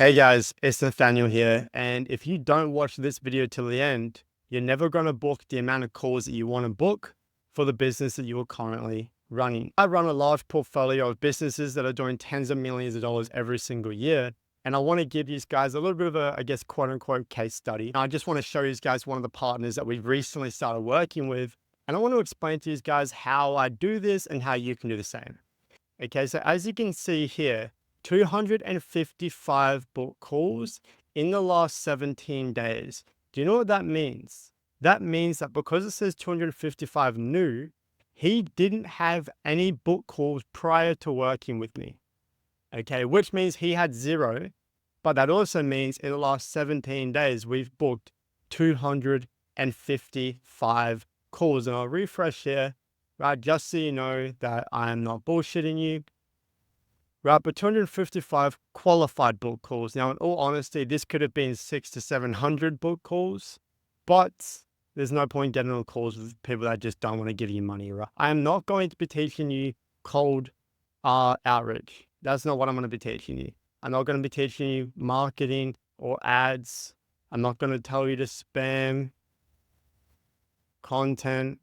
Hey guys, it's Nathaniel here, and if you don't watch this video till the end, you're never going to book the amount of calls that you want to book for the business that you are currently running. I run a large portfolio of businesses that are doing tens of millions of dollars every single year, and I want to give you guys a little bit of a, I guess, quote unquote case study. I just want to show you guys one of the partners that we've recently started working with, and I want to explain to you guys how I do this and how you can do the same. Okay, so as you can see here, 255 book calls in the last 17 days. Do you know what that means? That means that because it says 255 new, he didn't have any book calls prior to working with me. Okay, which means he had zero, but that also means in the last 17 days, we've booked 255 calls. And I'll refresh here, right? Just so you know that I am not bullshitting you. Right, but 255 qualified book calls. Now, in all honesty, this could have been 600 to 700 book calls, but there's no point getting on calls with people that just don't want to give you money, right? I am not going to be teaching you cold outreach. That's not what I'm going to be teaching you. I'm not going to be teaching you marketing or ads. I'm not going to tell you to spam content,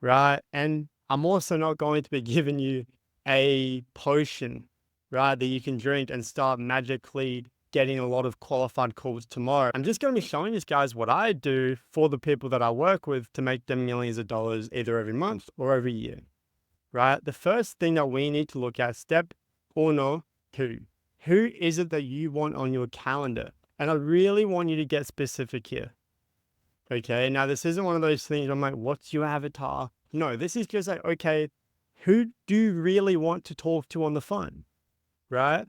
right? And I'm also not going to be giving you a potion, right, that you can drink and start magically getting a lot of qualified calls tomorrow. I'm just going to be showing you guys what I do for the people that I work with to make them millions of dollars either every month or every year, right? The first thing that we need to look at, step uno, who is it that you want on your calendar? And I really want you to get specific here. Okay, now this isn't one of those things I'm like, what's your avatar? No, this is just like, okay, who do you really want to talk to on the phone, right?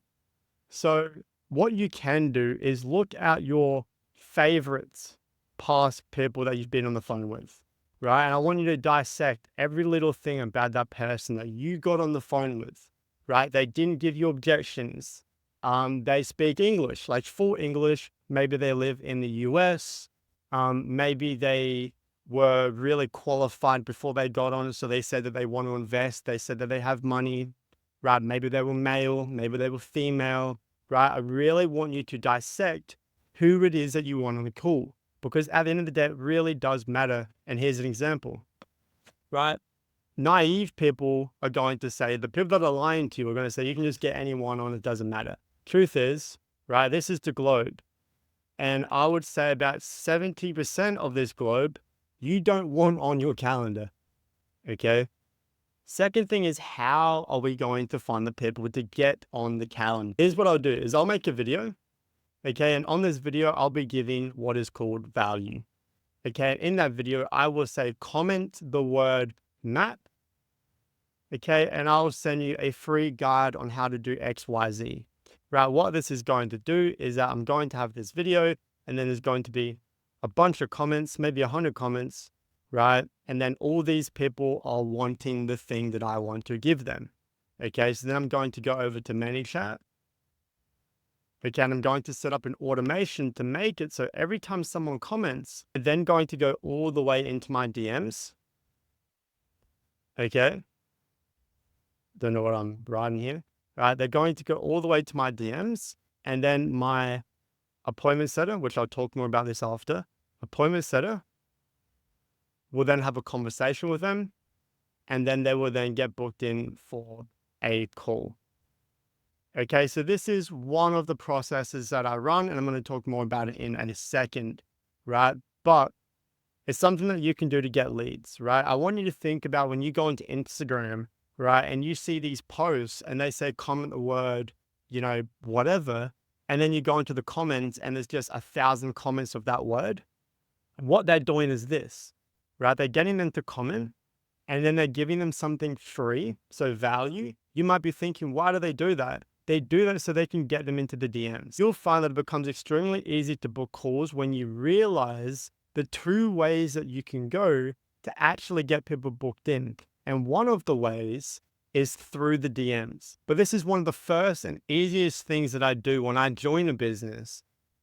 So what you can do is look at your favorites, past people that you've been on the phone with, right? And I want you to dissect every little thing about that person that you got on the phone with, right? They didn't give you objections. They speak English, like full English. Maybe they live in the US. Maybe they were really qualified before they got on it. So they said that they want to invest. They said that they have money, right? Maybe they were male, maybe they were female, right? I really want you to dissect who it is that you want on the call, because at the end of the day, it really does matter. And here's an example, right? Naive people are going to say, the people that are lying to you are going to say, you can just get anyone on, it doesn't matter. Truth is, right? This is the globe. And I would say about 70% of this globe, you don't want on your calendar, okay? Second thing is, how are we going to find the people to get on the calendar? Here's what I'll do is I'll make a video, okay? And on this video, I'll be giving what is called value, okay? In that video, I will say, comment the word map, okay? And I'll send you a free guide on how to do X, Y, Z. Right, what this is going to do is that I'm going to have this video, and then there's going to be a bunch of comments, maybe 100 comments, right? And then all these people are wanting the thing that I want to give them. Okay, so then I'm going to go over to ManyChat. Okay, and I'm going to set up an automation to make it so every time someone comments, it's then going to go all the way into my DMs. Okay, don't know what I'm writing here. Right, they're going to go all the way to my DMs, and then my appointment setter, which I'll talk more about this after, appointment setter will then have a conversation with them, and then they will then get booked in for a call. Okay, so this is one of the processes that I run, and I'm going to talk more about it in a second, right? But it's something that you can do to get leads, right? I want you to think about when you go into Instagram, right, and you see these posts and they say comment the word, you know, whatever, and then you go into the comments and there's just 1,000 comments of that word. What they're doing is this, right? They're getting them to comment, and then they're giving them something free, so value. You might be thinking, why do they do that? They do that so they can get them into the DMs. You'll find that it becomes extremely easy to book calls when you realize the two ways that you can go to actually get people booked in. And one of the ways is through the DMs. But this is one of the first and easiest things that I do when I join a business,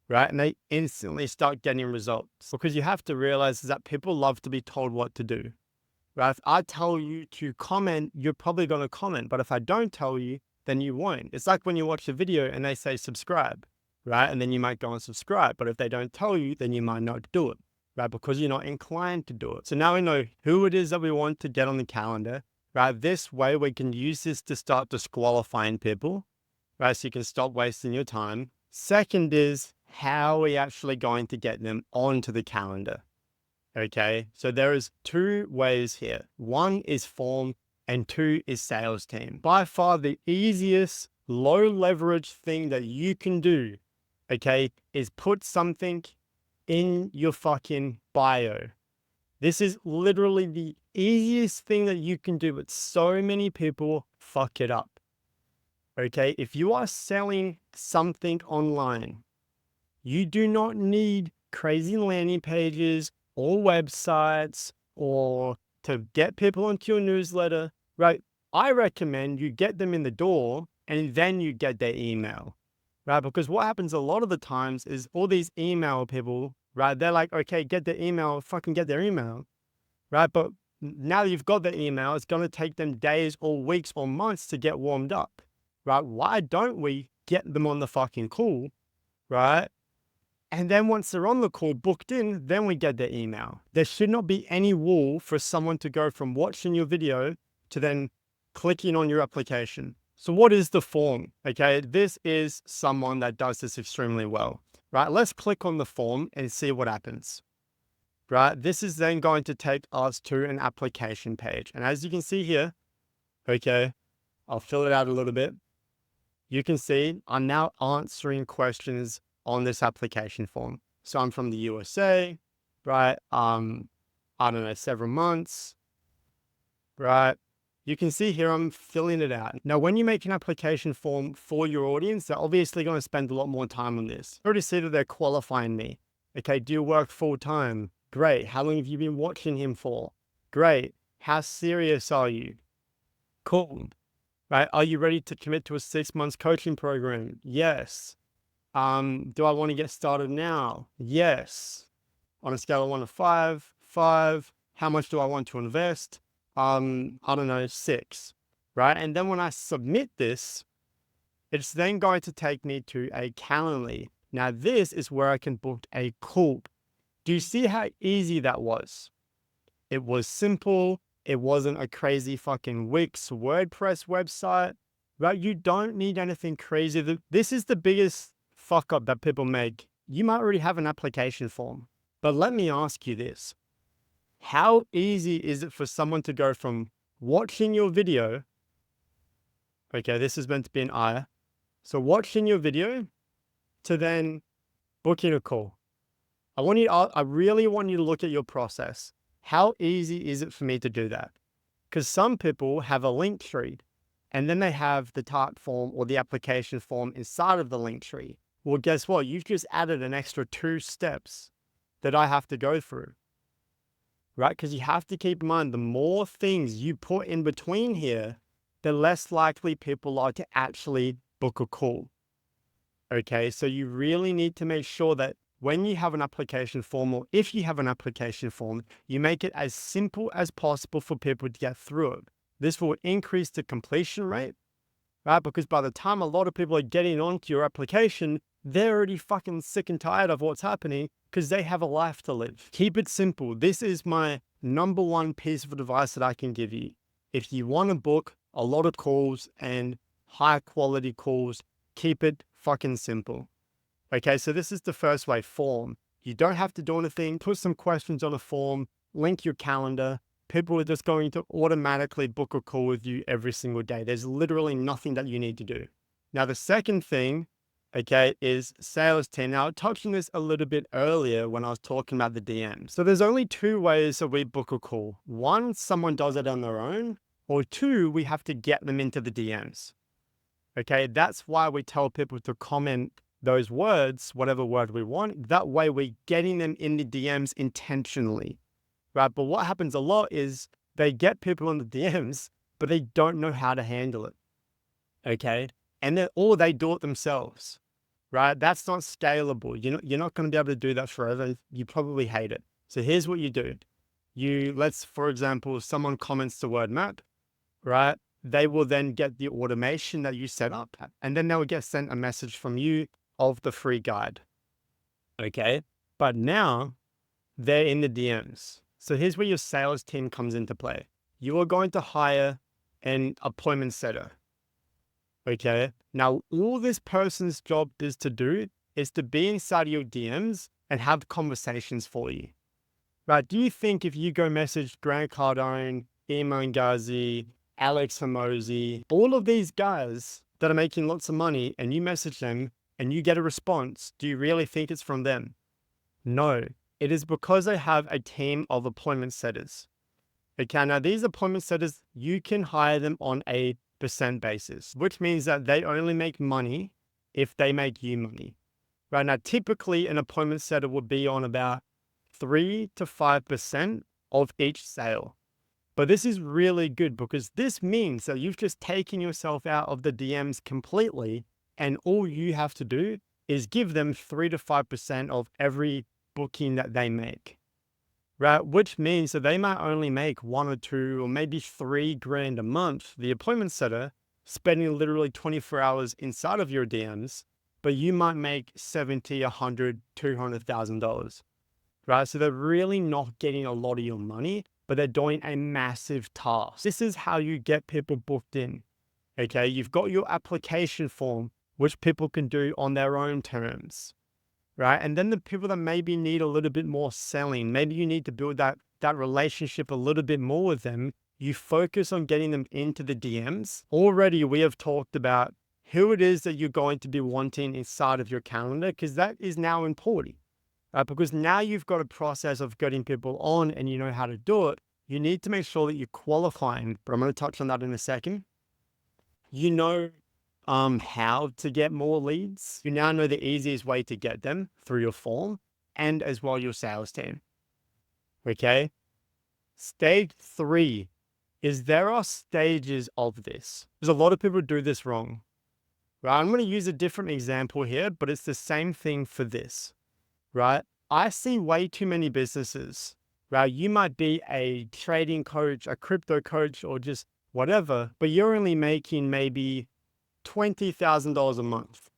right? And they instantly start getting results, because you have to realize that people love to be told what to do, right? If I tell you to comment, you're probably going to comment. But if I don't tell you, then you won't. It's like when you watch a video and they say subscribe, right? And then you might go and subscribe. But if they don't tell you, then you might not do it, right? Because you're not inclined to do it. So now we know who it is that we want to get on the calendar, right? This way we can use this to start disqualifying people, right? So you can stop wasting your time. Second is, how are we actually going to get them onto the calendar? Okay, so there is two ways here. One is form and two is sales team. By far the easiest low leverage thing that you can do, okay, is put something in your fucking bio. This is literally the easiest thing that you can do, but so many people fuck it up. Okay, if you are selling something online, you do not need crazy landing pages or websites or to get people into your newsletter, right? I recommend you get them in the door and then you get their email, right? Because what happens a lot of the times is all these email people, right? They're like, okay, get the email, fucking get their email, right? But now you've got the email, it's going to take them days or weeks or months to get warmed up, right? Why don't we get them on the fucking call, right? And then once they're on the call booked in, then we get their email. There should not be any wall for someone to go from watching your video to then clicking on your application. So what is the form? Okay, this is someone that does this extremely well, right? Let's click on the form and see what happens, right? This is then going to take us to an application page. And as you can see here, okay, I'll fill it out a little bit. You can see I'm now answering questions on this application form. So I'm from the USA, right? I don't know, several months, right? You can see here, I'm filling it out. Now, when you make an application form for your audience, they're obviously going to spend a lot more time on this. I already see that they're qualifying me. Okay, do you work full time? Great. How long have you been watching him for? Great. How serious are you? Cool. Right? Are you ready to commit to a 6 months coaching program? Yes. Do I want to get started now? Yes. On a scale of 1 to 5, 5. How much do I want to invest? I don't know, 6. Right? And then when I submit this, it's then going to take me to a Calendly. Now this is where I can book a call. Do you see how easy that was? It was simple. It wasn't a crazy fucking Wix WordPress website, right? You don't need anything crazy. This is the biggest fuck up that people make. You might already have an application form, but let me ask you this. How easy is it for someone to go from watching your video? Okay, this is meant to be an I. So watching your video to then booking a call. I really want you to look at your process. How easy is it for me to do that? Because some people have a link tree and then they have the type form or the application form inside of the link tree. Well, guess what? You've just added an extra 2 steps that I have to go through, right? Because you have to keep in mind, the more things you put in between here, the less likely people are to actually book a call. Okay, so you really need to make sure that when you have an application form, or if you have an application form, you make it as simple as possible for people to get through it. This will increase the completion rate, right? Because by the time a lot of people are getting onto your application, they're already fucking sick and tired of what's happening because they have a life to live. Keep it simple. This is my number one piece of advice that I can give you. If you want to book a lot of calls and high quality calls, keep it fucking simple. Okay, so this is the first way, form. You don't have to do anything. Put some questions on a form, link your calendar. People are just going to automatically book a call with you every single day. There's literally nothing that you need to do. Now, the second thing, okay, is sales team. Now, I touched on this a little bit earlier when I was talking about the DMs. So there's only 2 ways that we book a call. 1, someone does it on their own, or 2, we have to get them into the DMs. Okay, that's why we tell people to comment those words, whatever word we want. That way we're getting them in the DMs intentionally, right? But what happens a lot is they get people in the DMs, but they don't know how to handle it. Okay. Or they do it themselves, right? That's not scalable. You're not going to be able to do that forever. You probably hate it. So here's what you do. For example, someone comments the word map, right? They will then get the automation that you set up, and then they will get sent a message from you of the free guide. Okay. But now they're in the DMs. So here's where your sales team comes into play. You are going to hire an appointment setter. Okay. Now, all this person's job is to do is to be inside your DMs and have conversations for you. Right? Do you think if you go message Grant Cardone, Iman Ghazi, Alex Hormozi, all of these guys that are making lots of money, and you message them and you get a response, do you really think it's from them? No, it is because they have a team of appointment setters. Okay, now these appointment setters, you can hire them on a percent basis, which means that they only make money if they make you money. Right now, typically an appointment setter would be on about 3 to 5% of each sale. But this is really good because this means that you've just taken yourself out of the DMs completely, and all you have to do is give them 3 to 5% of every booking that they make. Right? Which means that they might only make 1 or 2 or maybe $3,000 a month, the appointment setter, spending literally 24 hours inside of your DMs, but you might make $70, $100, $200,000. Right? So they're really not getting a lot of your money, but they're doing a massive task. This is how you get people booked in. Okay, you've got your application form, which people can do on their own terms. Right? And then the people that maybe need a little bit more selling, maybe you need to build that relationship a little bit more with them. You focus on getting them into the DMs. Already we have talked about who it is that you're going to be wanting inside of your calendar, because that is now important. Because now you've got a process of getting people on and you know how to do it. You need to make sure that you're qualifying, but I'm going to touch on that in a second. You know how to get more leads. You now know the easiest way to get them through your form and as well your sales team. Okay. Stage 3 is there are stages of this. There's a lot of people do this wrong. Right? I'm going to use a different example here, but it's the same thing for this. Right? I see way too many businesses. Right? You might be a trading coach, a crypto coach, or just whatever, but you're only making maybe $20,000 a month.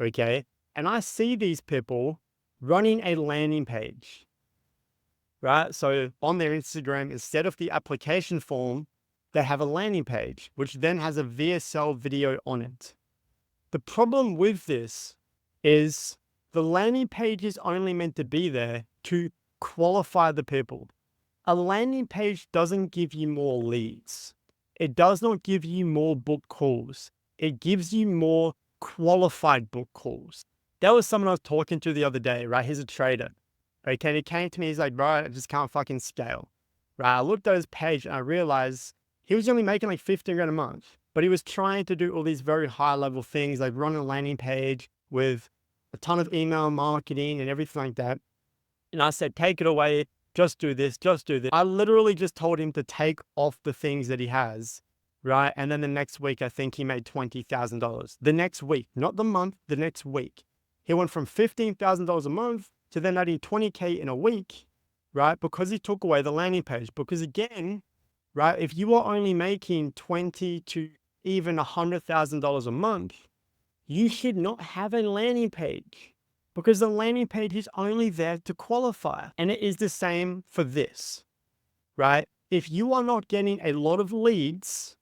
Okay. And I see these people running a landing page. Right? So on their Instagram, instead of the application form, they have a landing page, which then has a VSL video on it. The problem with this is the landing page is only meant to be there to qualify the people. A landing page doesn't give you more leads. It does not give you more book calls. It gives you more qualified book calls. That was someone I was talking to the other day, right? He's a trader. Okay, and he came to me, he's like, bro, I just can't fucking scale. Right? I looked at his page and I realized he was only making like 15 grand a month, but he was trying to do all these very high level things, like run a landing page with a ton of email marketing and everything like that. And I said, take it away. Just do this, just do this. I literally just told him to take off the things that he has, right? And then the next week, I think he made $20,000. The next week, not the month, the next week. He went from $15,000 a month to then adding 20K in a week, right? Because he took away the landing page. Because again, right, if you are only making $20,000 to even $100,000 a month, you should not have a landing page. Because the landing page is only there to qualify. And it is the same for this, right? If you are not getting a lot of leads,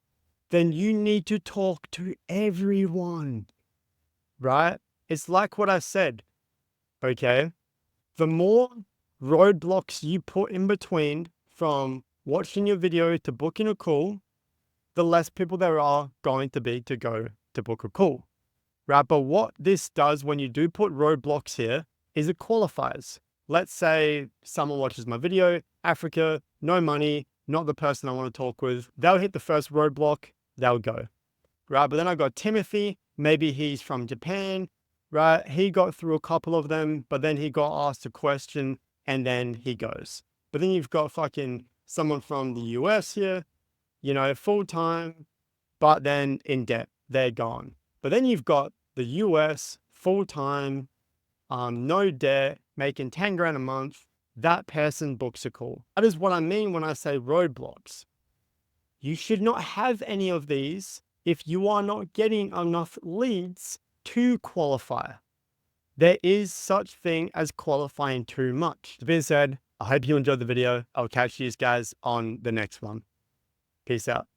then you need to talk to everyone, right? It's like what I said, okay? The more roadblocks you put in between from watching your video to booking a call, the less people there are going to be to go to book a call. Right? But what this does when you do put roadblocks here is it qualifies. Let's say someone watches my video, Africa, no money, not the person I want to talk with. They'll hit the first roadblock, they'll go. Right? But then I got Timothy, maybe he's from Japan, right? He got through a couple of them, but then he got asked a question and then he goes. But then you've got fucking someone from the US here, you know, full time, but then in debt, they're gone. But then you've got the US, full-time, no debt, making 10 grand a month, that person books a call. That is what I mean when I say roadblocks. You should not have any of these if you are not getting enough leads to qualify. There is such thing as qualifying too much. That being said, I hope you enjoyed the video. I'll catch you guys on the next one. Peace out.